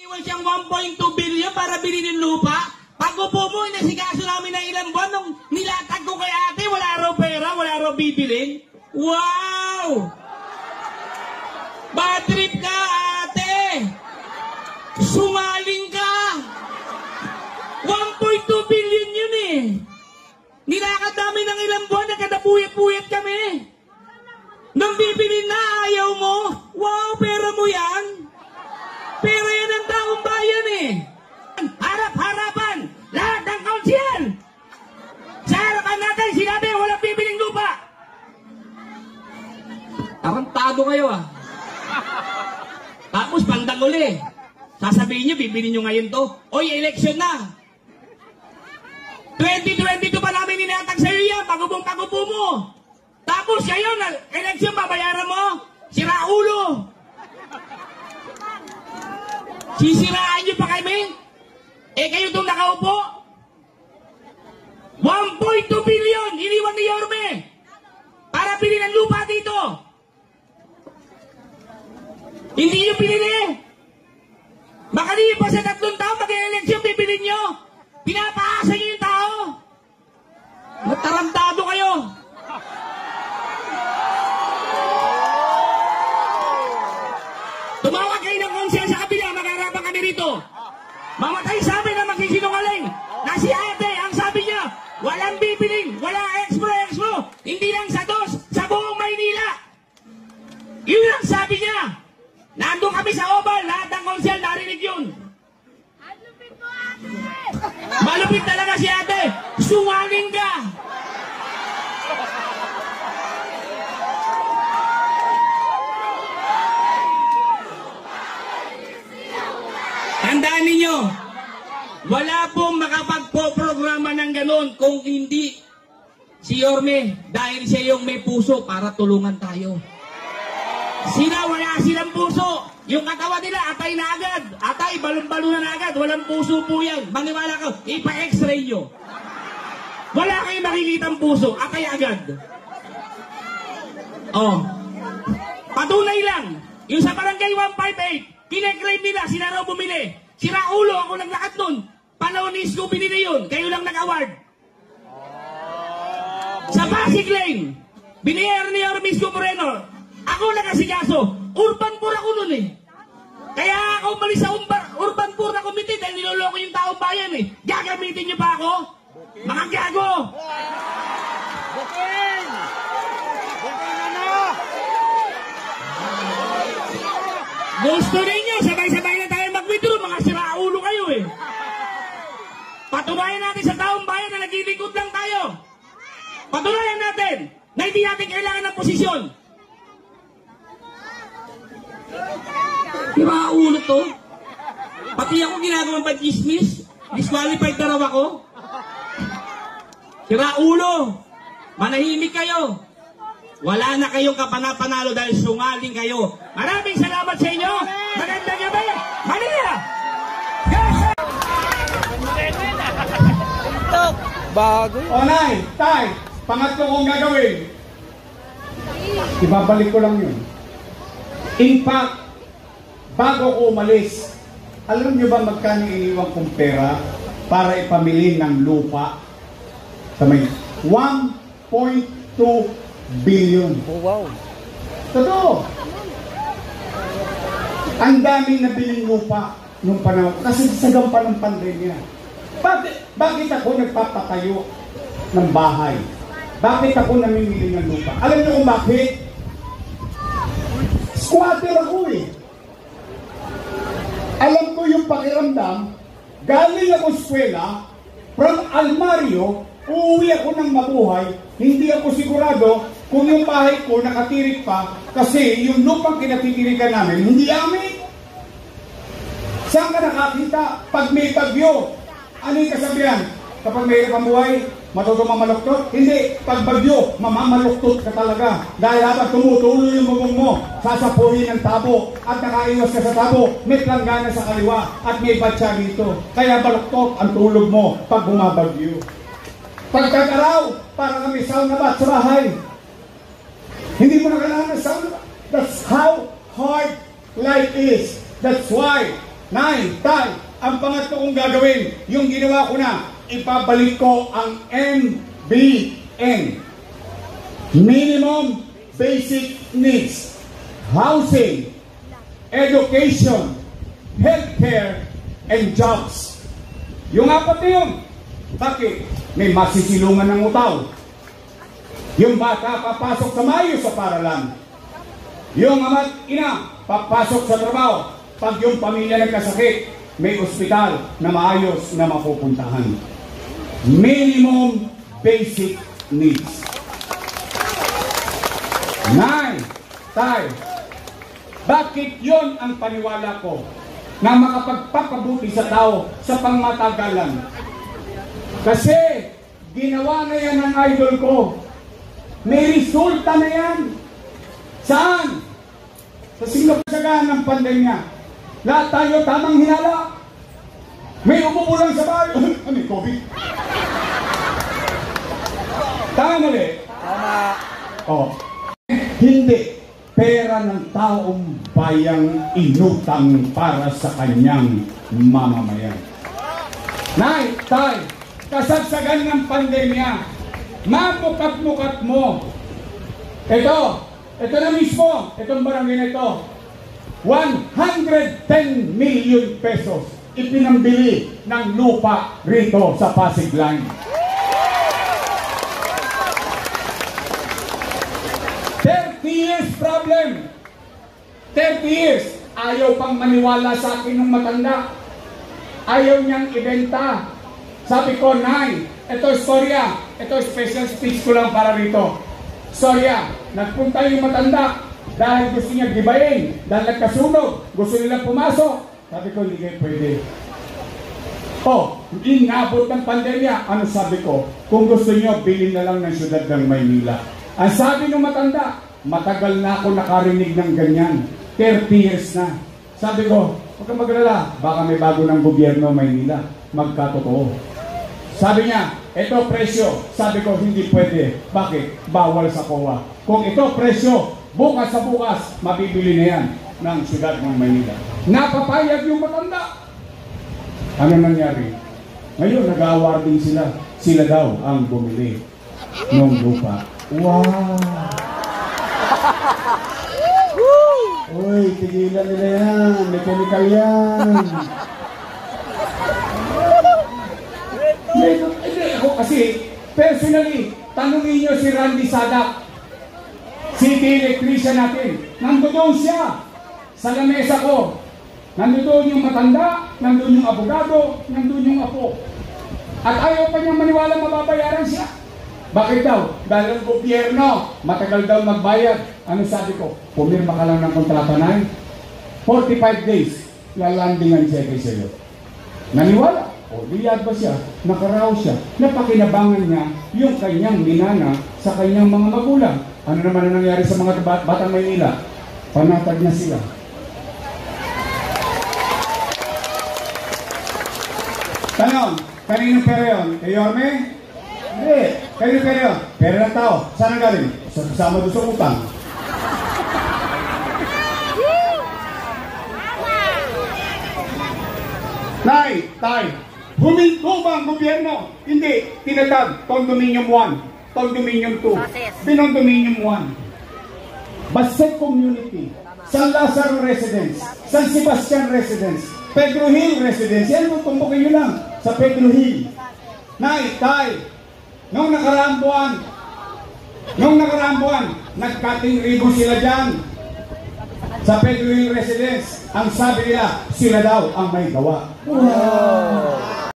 Iwan siyang 1.2 billion para bilhin ng lupa. Pag upo mo, inasikaso namin ng ilang buwan nung nilatag ko kay ate, wala raw pera, wala raw bibilin. Wow! Bad trip ka, ate! Sumaling ka! 1.2 billion yun eh! Nilakad namin ng ilang buwan, nagkadapuyat-puyat kami! Nang bibilin na, ayaw mo? Wow, pera mo yan! Pera yan ang taong bayan eh! Harap-harapan! Lahat ng kaunsyal! Sa harapan natin, sinabi, walang bibiling lupa! Tarantado kayo ah! Tapos bandang uli, sasabihin nyo, bibilin nyo ngayon to. Oy, election na! 2022 pa namin inatag sa'yo yan, pag-ubong-pag-upo mo! Tapos ngayon, election, babayaran mo? Sira ulo! Sisiraan nyo pa kami? Eh kayo itong nakaupo? 1.2 billion iniwan ni Yorme para bilhin ang lupa dito. Hindi nyo pinili. Makalipas sa 3 taon, mag-eleksyon, bibilin nyo. Pinapaasa nyo yung tao. Matarantado kayo. Tumawag kayo ng konsyal sa kabila, mag-aarapan kami rito. Mamatay sa amin na magsisinungaling. Na si ate, ang sabi niya, walang bibiling, wala expo. Hindi lang sa dos, sa buong Maynila. Yun ang sabi niya. Nandun kami sa Oval, lahat ng konsyal narinig yun. Malupit mo, ate! Malupit talaga si ate. Sungaling ka. Tandaan ninyo, wala pong makapagpo-programa ng ganon kung hindi si Yorme, dahil siya yung may puso para tulungan tayo. Sila, wala silang puso. Yung katawan nila, atay na agad. Atay, balon-balunan na agad. Walang puso po yan. Maniwala ka, ipa-x-ray nyo. Wala kayong makikitang puso. Atay agad. Oh. Patunay lang. Yung sa barangay 158, kinag-grade nila, sila raw bumili. Sira ulo, ako naglakad nun. Panahon ni Isko binili yun. Kayo lang nag-award. Sa Pasig Lane, biniyar ni Isko Moreno. Ako nagasigaso. Urban poor ako nun eh. Kaya ako umalis sa urban poor na committee dahil niloloko yung taong bayan eh. Gagamitin niyo pa ako? Mga gago! Booking! Booking ano? Gusto ninyo, sabay-sabay na tayo mag-withdraw. Mga siraulo kayo eh. Patunayan natin sa taong bayan na naglilingkod lang tayo. Patunayan natin na hindi natin kailangan ng posisyon. Diba ulo to? Pati ako ginagawang pag-dismiss. Disqualified na raw ako. Sira ulo. Manahimik kayo. Wala na kayong kapanapanalo dahil sungaling kayo. Maraming salamat sa inyo. Magandang gabi. Manila! Bago. O nay, tay, pangatlo kong gagawin. Ibabalik ko lang yun. In fact, bago ko umalis, alam nyo ba magkano iniwan kong pera para ipamili ng lupa sa may 1.2 billion. Oh, wow. Totoo. Ang dami na biling lupa nung panahon kasi sa gampan ng pandemya. Bakit ako nagpapatayo ng bahay? Bakit ako namimili ng lupa? Alam niyo kung bakit? Squatter ako eh. Alam ko yung pakiramdam, galing ako eskwela, from Almario, uuwi ako ng mabuhay, hindi ako sigurado kung yung bahay ko nakatirik pa kasi yung lupang kinatitirikan namin, hindi amin. Saan ka nakakita? Pag may bagyo, ano yung kasabihan? Kapag may hirap ang buhay, matuto mamaluktot? Hindi. Pag bagyo, mamamaluktot ka talaga. Dahil habang tumutuloy yung bubong mo, sasapuhin ng tabo at nakaiwas ka sa tabo, may planggana sa kaliwa at may batya dito. Kaya baluktot ang tulog mo pag bumabagyo. Pagkagaraw, para kami sauna bath sa bahay. Hindi mo na kailangan ng sauna bath. That's how hard life is. That's why Nay, tay, ang pangatlo kong gagawin, yung ginawa ko na, ipabalik ko ang MBN. Minimum Basic Needs. Housing, education, healthcare, and jobs. Yung apat na yun. Bakit? May masisilungan ng utaw. Yung bata papasok sa maayos sa paralan. Yung ama't ina papasok sa trabaho. Pag yung pamilya nagkasakit, may ospital na maayos na mapupuntahan. Minimum basic needs. 9. Tay, bakit yon ang paniwala ko na makapagpapabuti sa tao sa pangmatagalan? Kasi ginawa na yan ng idol ko. May resulta na yan. Saan? Sa sinasagaan ng pandemya. Lahat tayo tamang hinala. May umuulan sa bahay. May COVID. Tama mali. Tama. Oh. Hindi. Pera ng taong bayang inutang para sa kanyang mamamayan. Nay, tay, kasagsagan ng pandemya, mamukat-mukat mo. Ito na mismo, itong barangay na ito, 110 million pesos ipinambili ng lupa rito sa Pasig Line. 30 years problem. 30 years. Ayaw pang maniwala sa akin ng matanda. Ayaw niyang ibenta. Sabi ko, Nay, ito istorya. Ito special speech ko lang para rito. Istorya, nagpunta yung matanda dahil gusto niya gibayin, dahil nagkasunog, gusto nila pumasok. Sabi ko, hindi kayo pwede. Hindi nabot ng pandemya. Ano sabi ko? Kung gusto niyo, bilhin na lang ng syudad ng Maynila. Ang sabi ng matanda, matagal na ako nakarinig ng ganyan. 30 years na. Sabi ko, huwag kang magalala, baka may bago ng gobyerno Maynila. Magkatotoo. Sabi niya, ito presyo. Sabi ko, hindi pwede. Bakit? Bawal sa COA. Kung ito presyo, bukas sa bukas, mabibili na yan ng siyudad ng Maynila. Napapayag yung matanda. Ano nangyari? Ngayon, nag-awarding sila. Sila daw ang bumili ng lupa. Wow! Uy, tigilan nila yan. May chemical yan. Ako kasi, personally, tanungin nyo si Randy Sadak, city electrician natin. Nandoon siya sa lamesa ko. Nandoon yung matanda, nandoon yung abogado, nandoon yung apo. At ayaw pa niyang maniwala mababayaran siya. Bakit daw? Dahil ang gobyerno, matagal daw magbayad. Ano sabi ko? Pumirma ka lang ng kontrata na 45 days, lalandingan siya kay sa'yo. Naniwala? O, liyad ba siya? Nakaraw siya. Napakinabangan niya yung kanyang minana sa kanyang mga magulang. Ano naman ang nangyari sa mga batang Maynila? Panatag na sila. Tanong, kaninong pera yun? Kay Yorme? Hindi. Kaninong pera yun? Pera ng tao. Saan ang galing? Kasama doon sa utang. Nay, tay, huminto ba ang gobyerno? Hindi. Tinatag, Condominium 1, Condominium 2, Binondominium 1, Basset Community, San Lazaro Residence, San Sebastian Residence, Pedro Hill Residence. Yan mo, tumbukin nyo lang sa Pedro Hill. Nay, tay, nung nakaraang buwan, nagkating ribo sila dyan sa Pedro Hill Residence. Ang sabi nila, sila daw ang may gawa. Wow!